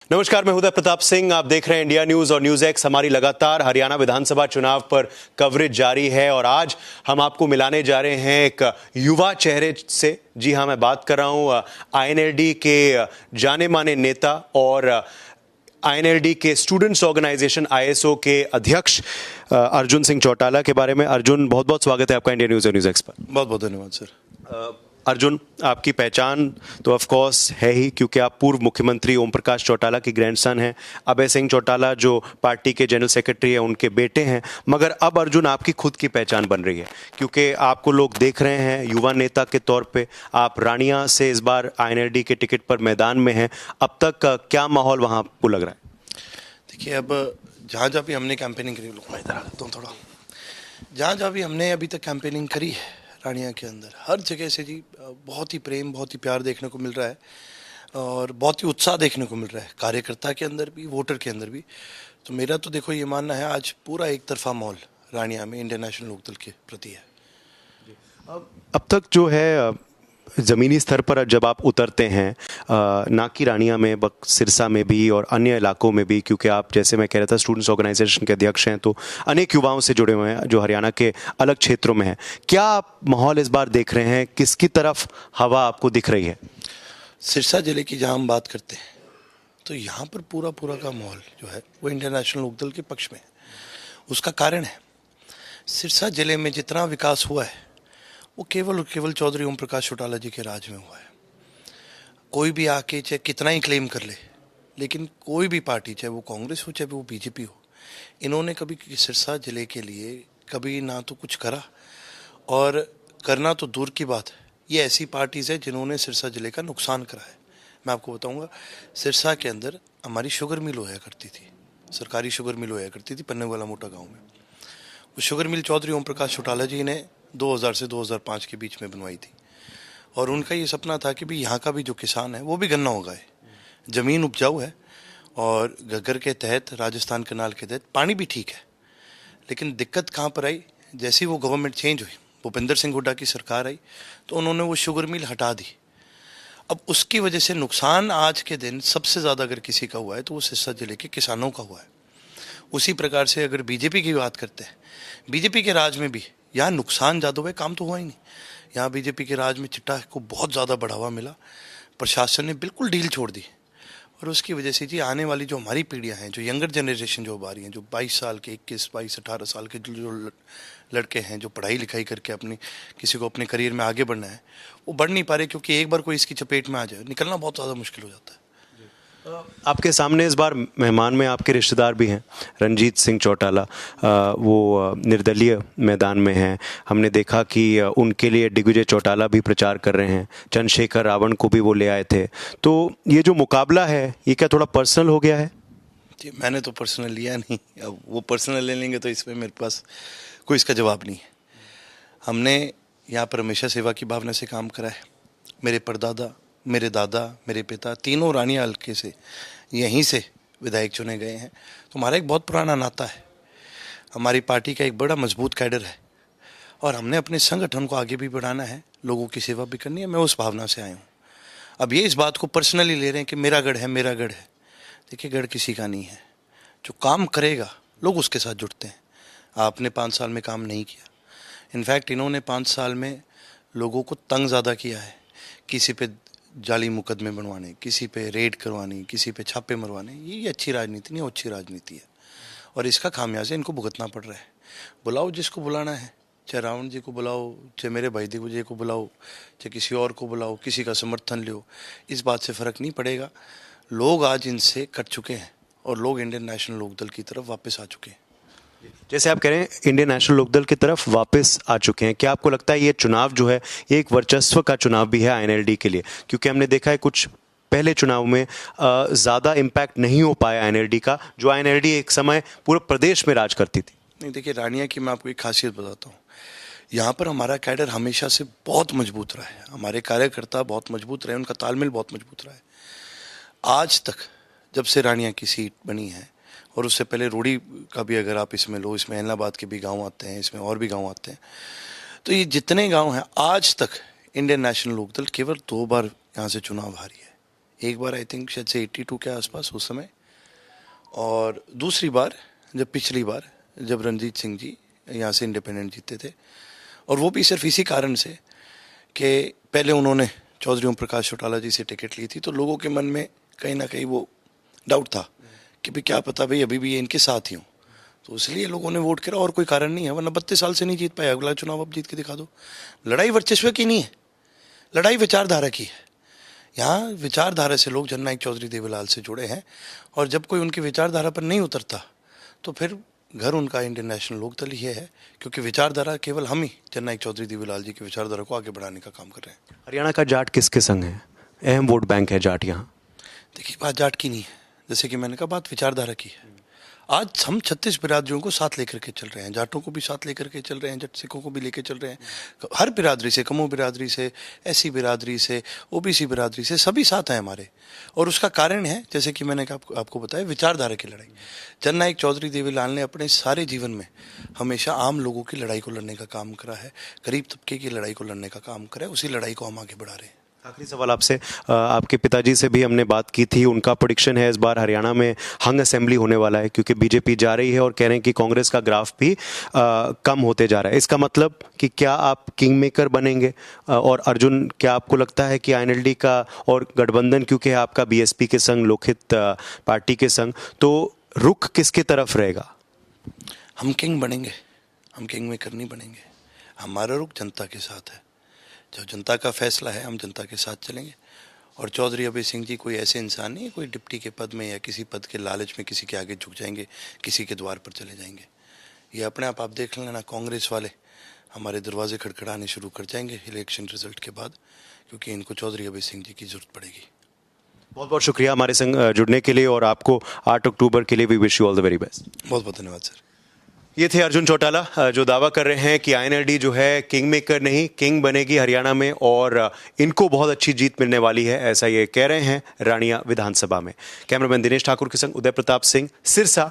नमस्कार, मैं उदय प्रताप सिंह। आप देख रहे हैं इंडिया न्यूज और न्यूज एक्स। हमारी लगातार हरियाणा विधानसभा चुनाव पर कवरेज जारी है और आज हम आपको मिलाने जा रहे हैं एक युवा चेहरे से। जी हां, मैं बात कर रहा हूं आईएनएलडी के जाने माने नेता और आईएनएलडी के स्टूडेंट्स ऑर्गेनाइजेशन आईएसओ के अध्यक्ष अर्जुन सिंह चौटाला के बारे में। अर्जुन, बहुत बहुत स्वागत है आपका इंडिया न्यूज और न्यूज एक्स पर। बहुत बहुत धन्यवाद सर। अर्जुन, आपकी पहचान तो ऑफ कोर्स है ही, क्योंकि आप पूर्व मुख्यमंत्री ओम प्रकाश चौटाला के ग्रैंडसन हैं। अभय सिंह चौटाला जो पार्टी के जनरल सेक्रेटरी हैं, उनके बेटे हैं। मगर अब अर्जुन, आपकी खुद की पहचान बन रही है, क्योंकि आपको लोग देख रहे हैं युवा नेता के तौर पे। आप रानिया से इस बार आईएनएलडी के टिकट पर मैदान में हैं। अब तक क्या माहौल वहाँ आपको लग रहा है? देखिए, अब जहाँ जहाँ भी हमने कैंपेनिंग करी, लोग मैं इधर आ जाता हूँ थोड़ा, जहाँ जहाँ भी हमने अभी तक कैंपेनिंग करी है रानिया के अंदर, हर जगह से जी बहुत ही प्रेम, बहुत ही प्यार देखने को मिल रहा है और बहुत ही उत्साह देखने को मिल रहा है, कार्यकर्ता के अंदर भी, वोटर के अंदर भी। तो मेरा तो देखो ये मानना है, आज पूरा एक तरफा माहौल रानिया में इंडियन नेशनल लोकदल के प्रति है। अब तक जो है ज़मीनी स्तर पर जब आप उतरते हैं, ना कि रानिया में, सिरसा में भी और अन्य इलाकों में भी, क्योंकि आप, जैसे मैं कह रहा था, स्टूडेंट्स ऑर्गेनाइजेशन के अध्यक्ष हैं, तो अनेक युवाओं से जुड़े हुए हैं जो हरियाणा के अलग क्षेत्रों में हैं। क्या आप माहौल इस बार देख रहे हैं? किसकी तरफ हवा आपको दिख रही है? सिरसा जिले की जहाँ हम बात करते हैं, तो यहाँ पर पूरा पूरा का माहौल जो है वो इंडियन नेशनल लोकदल के पक्ष में है। उसका कारण है, सिरसा जिले में जितना विकास हुआ है वो केवल और केवल चौधरी ओम प्रकाश चौटाला जी के राज में हुआ है। कोई भी आके चाहे कितना ही क्लेम कर ले, लेकिन कोई भी पार्टी, चाहे वो कांग्रेस हो चाहे वो बीजेपी हो, इन्होंने कभी सिरसा जिले के लिए कभी ना तो कुछ करा, और करना तो दूर की बात है, ये ऐसी पार्टीज़ है जिन्होंने सिरसा जिले का नुकसान करा है। मैं आपको बताऊंगा, सिरसा के अंदर हमारी शुगर मिल होया करती थी, सरकारी शुगर मिल होया करती थी पन्नेवाला मोटा गाँव में। वो शुगर मिल चौधरी ओम प्रकाश चौटाला जी ने 2000 से 2005 के बीच में बनवाई थी, और उनका ये सपना था कि भी यहाँ का भी जो किसान है वो भी गन्ना उगाए। ज़मीन उपजाऊ है और घग्गर के तहत, राजस्थान कनाल के तहत पानी भी ठीक है, लेकिन दिक्कत कहाँ पर आई? जैसे ही वो गवर्नमेंट चेंज हुई, भूपेंद्र सिंह हुड्डा की सरकार आई, तो उन्होंने वो शुगर मिल हटा दी। अब उसकी वजह से नुकसान आज के दिन सबसे ज़्यादा अगर किसी का हुआ है तो वो सिरसा जिले के किसानों का हुआ है। उसी प्रकार से अगर बीजेपी की बात करते हैं, बीजेपी के राज में भी यहाँ नुकसान ज़्यादा हुआ है, काम तो हुआ ही नहीं। यहाँ बीजेपी के राज में चिट्टा को बहुत ज़्यादा बढ़ावा मिला, प्रशासन ने बिल्कुल डील छोड़ दी, और उसकी वजह से जी आने वाली जो हमारी पीढ़ियाँ हैं, जो यंगर जनरेशन जो आ रही हैं, जो 22 साल के, 21, 22, 18 साल के जो लड़के हैं, जो पढ़ाई लिखाई करके अपनी, किसी को अपने करियर में आगे बढ़ना है, वो बढ़ नहीं पा रहे, क्योंकि एक बार कोई इसकी चपेट में आ जाए, निकलना बहुत ज़्यादा मुश्किल हो जाता है। आपके सामने इस बार मेहमान में आपके रिश्तेदार भी हैं, रंजीत सिंह चौटाला। वो निर्दलीय मैदान में हैं। हमने देखा कि उनके लिए दिग्विजय चौटाला भी प्रचार कर रहे हैं, चंद्रशेखर रावण को भी वो ले आए थे। तो ये जो मुकाबला है, ये क्या थोड़ा पर्सनल हो गया है? जी, मैंने तो पर्सनल लिया नहीं, अब वो पर्सनल ले लेंगे तो इसमें मेरे पास कोई इसका जवाब नहीं है। हमने यहाँ पर हमेशा सेवा की भावना से काम करा है। मेरे परदादा, मेरे दादा, मेरे पिता, तीनों रानिया हल्के से यहीं से विधायक चुने गए हैं, तो हमारा एक बहुत पुराना नाता है। हमारी पार्टी का एक बड़ा मजबूत कैडर है और हमने अपने संगठन को आगे भी बढ़ाना है, लोगों की सेवा भी करनी है। मैं उस भावना से आया हूँ। अब ये इस बात को पर्सनली ले रहे हैं कि मेरा गढ़ है, मेरा गढ़ है। देखिए, गढ़ किसी का नहीं है। जो काम करेगा लोग उसके साथ जुड़ते हैं। आपने 5 साल में काम नहीं किया, इनफैक्ट इन्होंने 5 साल में लोगों को तंग ज़्यादा किया है। किसी पे जाली मुकदमे बनवाने, किसी पे रेड करवाने, किसी पे छापे मरवाने, ये अच्छी राजनीति नहीं, अच्छी राजनीति है, और इसका खामियाजा इनको भुगतना पड़ रहा है। बुलाओ जिसको बुलाना है, चाहे रावण जी को बुलाओ, चाहे मेरे भाई दिग्विजय को बुलाओ, चाहे किसी और को बुलाओ, किसी का समर्थन लो, इस बात से फ़र्क नहीं पड़ेगा। लोग आज इनसे कट चुके हैं और लोग इंडियन नेशनल लोकदल की तरफ वापस आ चुके हैं। जैसे आप कह रहे हैं, इंडियन नेशनल लोकदल की तरफ वापस आ चुके हैं, क्या आपको लगता है ये चुनाव जो है, ये एक वर्चस्व का चुनाव भी है आईएनएलडी के लिए? क्योंकि हमने देखा है कुछ पहले चुनाव में ज़्यादा इम्पैक्ट नहीं हो पाया आईएनएलडी का, जो आईएनएलडी एक समय पूरे प्रदेश में राज करती थी। नहीं, देखिए, रानिया की मैं आपको एक खासियत बताता हूँ। यहाँ पर हमारा कैडर हमेशा से बहुत मजबूत रहा है, हमारे कार्यकर्ता बहुत मजबूत रहे, उनका तालमेल बहुत मजबूत रहा है। आज तक जब से रानिया की सीट बनी है, और उससे पहले रूड़ी का भी अगर आप इसमें लो, इसमें ऐलनाबाद के भी गांव आते हैं, इसमें और भी गांव आते हैं, तो ये जितने गांव हैं, आज तक इंडियन नेशनल लोकदल केवल 2 बार यहाँ से चुनाव हारी है। एक बार आई थिंक शायद से 82 के आसपास उस समय, और दूसरी बार पिछली बार जब रणजीत सिंह जी यहाँ से इंडिपेंडेंट जीते थे, और वो भी सिर्फ इसी कारण से कि पहले उन्होंने चौधरी ओम प्रकाश चौटाला जी से टिकट ली थी, तो लोगों के मन में कहीं ना कहीं वो डाउट था कि भाई क्या पता भाई अभी भी ये इनके साथ ही हूँ, तो इसलिए लोगों ने वोट करा, और कोई कारण नहीं है। वरना 32 साल से नहीं जीत पाया, अगला चुनाव अब जीत के दिखा दो। लड़ाई वर्चस्व की नहीं है, लड़ाई विचारधारा की है। यहाँ विचारधारा से लोग जननायक चौधरी देवीलाल से जुड़े हैं, और जब कोई उनकी विचारधारा पर नहीं उतरता तो फिर घर उनका इंडियन नेशनल लोकदल ही है, क्योंकि विचारधारा केवल हम ही जननायक चौधरी देवीलाल जी की विचारधारा को आगे बढ़ाने का काम कर रहे हैं। हरियाणा का जाट किसके संग है? अहम वोट बैंक है जाट यहाँ। देखिए, बात जाट की नहीं है, जैसे कि मैंने कहा, बात विचारधारा की है। आज हम 36 बिरादरियों को साथ लेकर के चल रहे हैं, जाटों को भी साथ लेकर के चल रहे हैं, जट सिखों को भी लेकर चल रहे हैं, हर बिरादरी से, कमो बिरादरी से, एससी बिरादरी से, ओबीसी बिरादरी से, सभी साथ हैं हमारे। और उसका कारण है, जैसे कि मैंने आपको बताया, विचारधारा की लड़ाई। जननायक चौधरी देवीलाल ने अपने सारे जीवन में हमेशा आम लोगों की लड़ाई को लड़ने का काम करा है, गरीब तबके की लड़ाई को लड़ने का काम करा है, उसी लड़ाई को हम आगे बढ़ा रहे हैं। आखिरी सवाल आपसे, आपके पिताजी से भी हमने बात की थी, उनका प्रेडिक्शन है इस बार हरियाणा में हंग असेंबली होने वाला है, क्योंकि बीजेपी जा रही है और कह रहे हैं कि कांग्रेस का ग्राफ भी कम होते जा रहा है। इसका मतलब कि क्या आप किंग मेकर बनेंगे? और अर्जुन, क्या आपको लगता है कि आईएनएलडी का और गठबंधन, क्योंकि है आपका बीएसपी के संग, लोकहित पार्टी के संग, तो रुख किसकी तरफ रहेगा? हम किंग बनेंगे, हम किंग मेकर नहीं बनेंगे। हमारा रुख जनता के साथ है, जो जनता का फैसला है हम जनता के साथ चलेंगे। और चौधरी अभय सिंह जी कोई ऐसे इंसान नहीं है, कोई डिप्टी के पद में या किसी पद के लालच में किसी के आगे झुक जाएंगे, किसी के द्वार पर चले जाएंगे। ये अपने आप देख लेना, कांग्रेस वाले हमारे दरवाजे खड़खड़ाने शुरू कर जाएंगे इलेक्शन रिजल्ट के बाद, क्योंकि इनको चौधरी अभय सिंह जी की जरूरत पड़ेगी। बहुत बहुत शुक्रिया हमारे संग जुड़ने के लिए, और आपको 8 अक्टूबर के लिए we wish you all the very best. बहुत बहुत धन्यवाद सर। ये थे अर्जुन चौटाला, जो दावा कर रहे हैं कि आईएनएलडी जो है किंग मेकर नहीं, किंग बनेगी हरियाणा में, और इनको बहुत अच्छी जीत मिलने वाली है, ऐसा ये कह रहे हैं रानिया विधानसभा में। कैमरामैन दिनेश ठाकुर के संग उदय प्रताप सिंह, सिरसा,